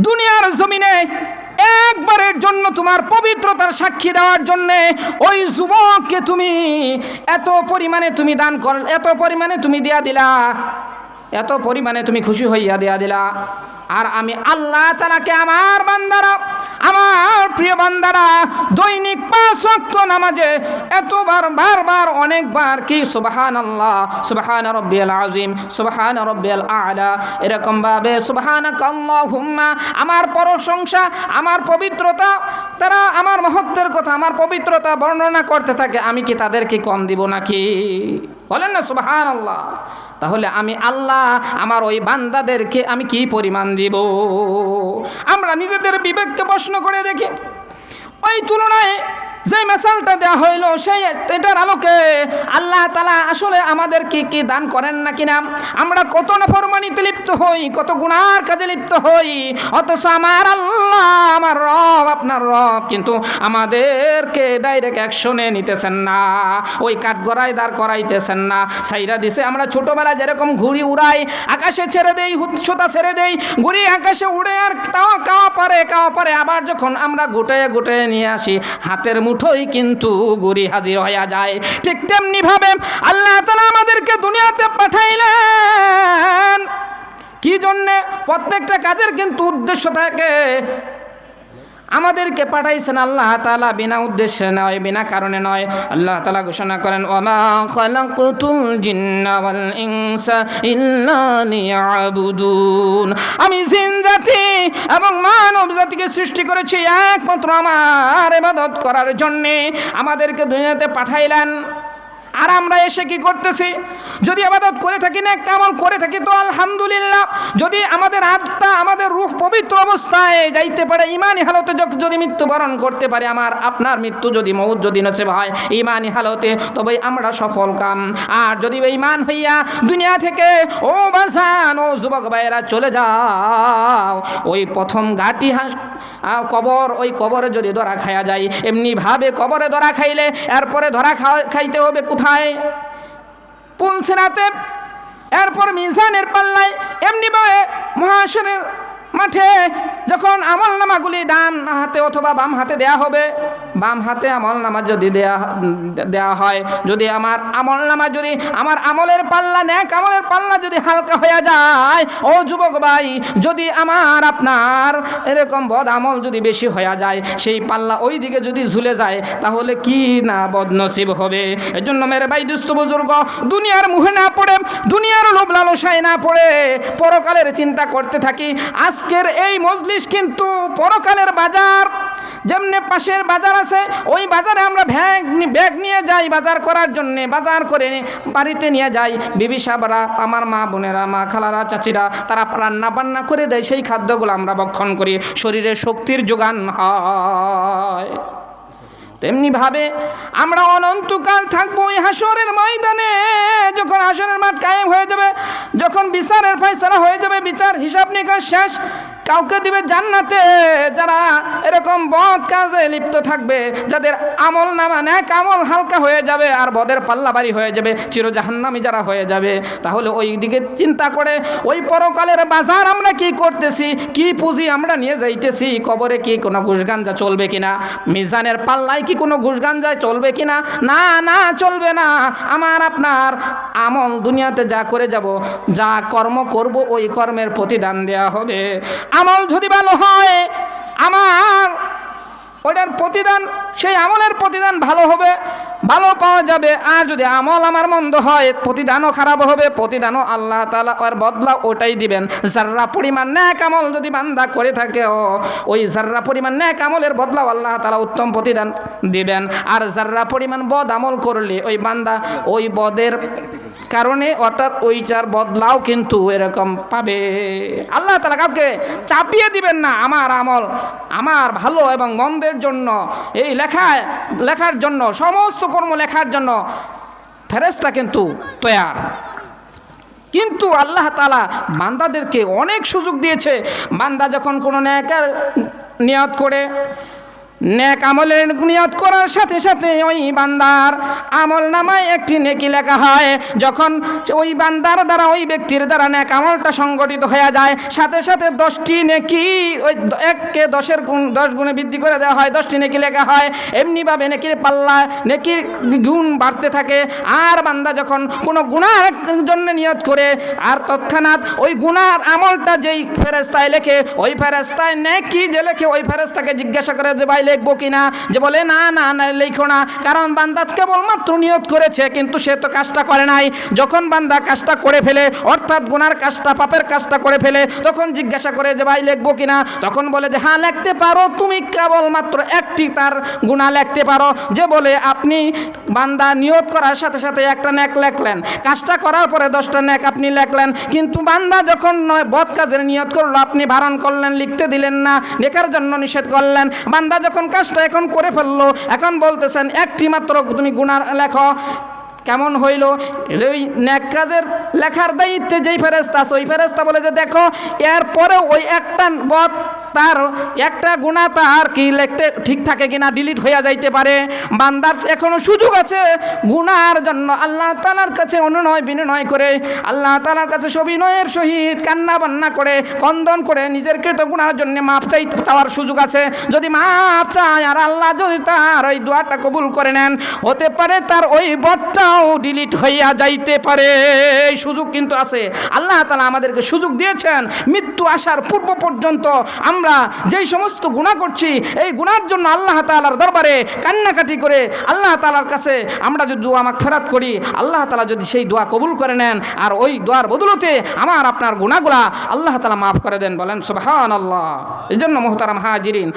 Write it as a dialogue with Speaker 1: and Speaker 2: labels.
Speaker 1: দুনিয়ার জমিনে একবারের জন্য তোমার পবিত্রতার সাক্ষী দেওয়ার জন্যে ওই যুবককে তুমি এত পরিমাণে তুমি দান কর, এত পরিমাণে তুমি দিয়া দিলা, এত পরিমাণে তুমি খুশি হইয়া দিয়া দিলা। আর আমি আল্লাহ তাআলাকে আমার বান্দারা, আমার প্রিয় বান্দারা দৈনিক 5 ওয়াক্ত নামাজে এতবার বারবার অনেকবার কি সুবহানাল্লাহ, সুবহান রাব্বিয়াল আযীম, সুবহান রাব্বিয়াল আ'লা, এরকম ভাবে সুবহানাকাল্লাহুম্মা, আমার প্রশংসা, আমার পবিত্রতা, তারা আমার মহত্বের কথা, আমার পবিত্রতা বর্ণনা করতে থাকে, আমি কি তাদেরকে কম দিব নাকি? বলেন না সুবহানাল্লাহ। তাহলে আমি আল্লাহ আমার ওই বান্দাদেরকে আমি কি পরিমাণ দিব? আমরা নিজেদের বিবেককে প্রশ্ন করে দেখি। ওই তুলনায় যে মেসালটা দেওয়া হইল সেই এটার আলোকে আল্লাহ তাআলা আসলে আমাদের কি দান করেন না কিনা? আমরা কত নাফরমানিতে লিপ্ত হই, কত গুনার কাজে লিপ্ত হই, অথচ আমার আল্লাহ, আমার রব, আপনার রব কিন্তু আমাদেরকে ডাইরেক্ট অ্যাকশনে নিতেছেন না, ওই কাঠগড়ায় দাঁড় করাইতেছেন না, সাইরা দিছে। আমরা ছোটবেলায় যেরকম ঘুড়ি উড়াই, আকাশে ছেড়ে দেই, সুতা ছেড়ে দেই, ঘুড়ি আকাশে উড়ে আর কাওয়া পারে, আবার যখন আমরা গুটে নিয়ে আসি হাতের মুঠোই কিন্তু গুড়ি হাজির হয়ে যায়। ঠিক তেমনি ভাবে আল্লাহ তাআলা আমাদেরকে দুনিয়াতে পাঠাইলেন কি জন্যে? প্রত্যেকটা কাজের কিন্তু উদ্দেশ্য থাকে। আমাদেরকে পাঠাইছেন আল্লাহ তাআলা বিনা উদ্দেশ্যে নয়, বিনা কারণে নয়। আল্লাহ তাআলা ঘোষণা করেন, ওয়ামা খালাকুতুল জিন্না ওয়াল ইনসা ইল্লা লিয়াবুদুন, আমি জিন জাতি এবং মানব জাতিকে সৃষ্টি করেছি একমাত্র আমার ইবাদত করার জন্যে। আমাদেরকে দুনিয়াতে পাঠাইলেন। আর আমরা এসে কি করতেছি? যদি ইবাদত করে থাকি, নেক আমল করে থাকি তো আলহামদুলিল্লাহ। যদি আমাদের আত্মা, আমাদের রূহ পবিত্র অবস্থায় যাইতে পারে, ইমানি হালতে যদি মৃত্যুবরণ করতে পারে, আমার আপনার মৃত্যু যদি মউত যদি নসিব হয় ইমানি হালতে, তবে আমরা সফল কাম। আর যদি ইমান হইয়া দুনিয়া থেকে ও বাসান, ও যুবক ভাইয়েরা চলে যাও, ওই প্রথম ঘাটি কবর, ওই কবরে যদি ধরা খাওয়া যায়, এমনিভাবে কবরে ধরা খাইলে এরপরে ধরা খাইতে হবে কোথায়? পুলসিরাতে, এরপর মিজানের পাল্লায়, এমনিভাবে মহাশরের মাঠে যখন আমল নামাগুলি ডান হাতে অথবা বাম হাতে দেয়া হবে, বাম হাতে আমল নামা যদি দেয়া হয়, যদি আমার আমল নামা, যদি আমার আমলের পাল্লা, নেক আমলের পাল্লা যদি হালকা হয়ে যায়, ও যুবক ভাই, যদি আমার আপনার এরকম বদ আমল যদি বেশি হয়ে যায়, সেই পাল্লা ওই দিকে যদি ঝুলে যায়, তাহলে কি না বদনসিব হবে। এজন্য মেরে ভাই, দুস্থ বুজুর্গ, দুনিয়ার মুহে না পড়ে, দুনিয়ার লোভ লালসায় না পড়ে পরকালের চিন্তা করতে থাকি। আজকের এই মজলিস কিন্তু পরকালের বাজার। যেমনি পাশের বাজার আছে, ওই বাজারে আমরা ব্যাগ নিয়ে যাই বাজার করার জন্য, বাজার করে বাড়িতে নিয়ে যাই। বিবি সাহেবরা, আমার মা বোনেরা, মা খালারা, চাচিরা, তারা রান্না বান্না করে দেয়, সেই খাদ্যগুলো আমরা ভক্ষণ করি, শরীরে শক্তির যোগান হয়। তেমনিভাবে আমরা অনন্তকাল থাকবো এই হাসরের ময়দানে। যখন হাসরের মাঠ কায়েম হয়ে যাবে, যখন বিচারের ফয়সালা হয়ে যাবে, বিচার হিসাব নিকাশ শেষ, কাউকে দিবে জান্নাতে যারা এরকম বদ কাজে লিপ্ত থাকবে, যাদের আমল নামা, নেক আমল হালকা হয়ে যাবে আর বদের পাল্লা বাড়ি হয়ে যাবে, চিরজাহান্নামী যারা হয়ে যাবে। তাহলে ওই দিকে চিন্তা করে ওই পরকালের বাজার আমরা কি করতেছি, কি পুঁজি আমরা নিয়ে যাইতেছি, কবরে কি কোনো ঘুষগাঞ্জা চলবে কিনা, মিজানের পাল্লায় কি কোনো ঘুষগাঞ্জা চলবে কিনা? না, চলবে না। আমার আপনার আমল দুনিয়াতে যা করে যাব, যা কর্ম করব, ওই কর্মের প্রতিদান দেয়া হবে। আমল যদি ভালো হয়, আমার ওটার প্রতিদান, সেই আমলের প্রতিদান ভালো হবে, ভালো পাওয়া যাবে। আর যদি আমল আমার মন্দ হয়, প্রতিদানও খারাপ হবে, প্রতিদানও আল্লাহ তাআলা আর বদলা ওটাই দিবেন। যার্রা পরিমাণ নেক আমল যদি বান্দা করে থাকে, ওই যার্রা পরিমাণ নেক আমলের বদলাও আল্লাহ তাআলা উত্তম প্রতিদান দিবেন। আর যার্রা পরিমাণ বদ আমল করলে ওই বান্দা ওই বদের কারণে অর্থাৎ ওইটার বদলাও কিন্তু এরকম পাবে। আল্লাহ তাআলা কাউকে চাপিয়ে দিবেন না। আমার আমল, আমার ভালো এবং মন্দের জন্য, এই লেখার জন্য, সমস্ত কর্ম লেখার জন্য ফেরেশতা কিন্তু তৈয়ার। কিন্তু আল্লাহ তাআলা বান্দাদেরকে অনেক সুযোগ দিয়েছে। বান্দা যখন কোনো নেকের নিয়ত করে, নেক আমলের নিয়ত করার সাথে সাথে ওই বান্দার আমল নামায় একটি নেকি লেখা হয়। যখন ওই বান্দার দ্বারা ওই ব্যক্তির দ্বারা নেক আমলটা সংগঠিত হয়ে যায়, সাথে সাথে 10টি নেকি ওই 1কে 10 গুণে বৃদ্ধি করে দেওয়া হয়, 10টি নেকি লেখা হয়। এমনিভাবে নেকির পাল্লা নেকির গুণ বাড়তে থাকে। আর বান্দা যখন কোনো গুনার জন্য নিয়ত করে আর তৎক্ষণাৎ ওই গুনার আমলটা যেই ফেরেশতায় লেখে, ওই ফেরেশতায় নেকি যে লেখে ওই ফেরেশতাকে জিজ্ঞাসা করে যে ভাই লিখবো কিনা, যে বলে না না না লিখো না, কারণ বান্দা কেবলমাত্র নিয়ত করেছে কিন্তু সে তো কাজটা করে নাই। যখন বান্দা কাজটা করে ফেলে, অর্থাৎ গুনার কাজটা পাপের কাজটা করে ফেলে, তখন জিজ্ঞাসা করে যে ভাই লিখবো কিনা, তখন বলে যে হ্যাঁ লিখতে পারো, তুমি কেবলমাত্র একটি তার গুনাহ লিখতে পারো। যে বলে আপনি বান্দা নিয়ত করার সাথে সাথে একটা নেক লেখলেন, কাজটা করার পরে 10টা নেক আপনি লেখলেন, কিন্তু বান্দা যখন বদ কাজের নিয়ত করলো আপনি বারণ করলেন, লিখতে দিলেন না, লেখার জন্য নিষেধ করলেন। বান্দা যখন কাজটা এখন করে ফেললো, এখন বলতেছেন একটি মাত্র তুমি গুনাহ লেখো। কেমন হইল? ওই নেক কাজের লেখার দায়িত্বে যেই ফেরেশতা আছে, ওই ফেরেশতা বলে যে দেখো এরপরে ওই একটা বদ তার একটা গুনাহ তার কি লিখতে ঠিক থাকে কিনা, ডিলিট হয়ে যাইতে পারে। বান্দার এখনো সুযোগ আছে গুনার জন্য আল্লাহ তাআলার কাছে অনুনয় বিনয় করে, আল্লাহ তাআলার কাছে সবিনয়ের সহিত কান্না বান্না করে কন্দন করে নিজের কৃত গুনার জন্য মাপ চাওয়ার সুযোগ আছে। যদি মাপ চায় আর আল্লাহ যদি তার ওই দোয়াটা কবুল করে নেন, হতে পারে তার ওই বদটাও ডিলিট হইয়া যাইতে পারে। এই সুযোগ কিন্তু আছে। আল্লাহ তাআলা আমাদেরকে সুযোগ দিয়েছেন মৃত্যু আসার পূর্ব পর্যন্ত আমরা যেই সমস্ত গুনাহ করছি, এই গুনার জন্য আল্লাহ তাআলার দরবারে কান্নাকাটি করে আল্লাহ তাআলার কাছে আমরা যদি দোয়া মাগফিরাত করি, আল্লাহ তাআলা যদি সেই দোয়া কবুল করে নেন আর ওই দোয়ার বদলতে আমার আপনার গুনাহগুলা আল্লাহ তাআলা মাফ করে দেন। বলেন সুবহানাল্লাহ। এই জন্য মুহতারাম হাজিরিন,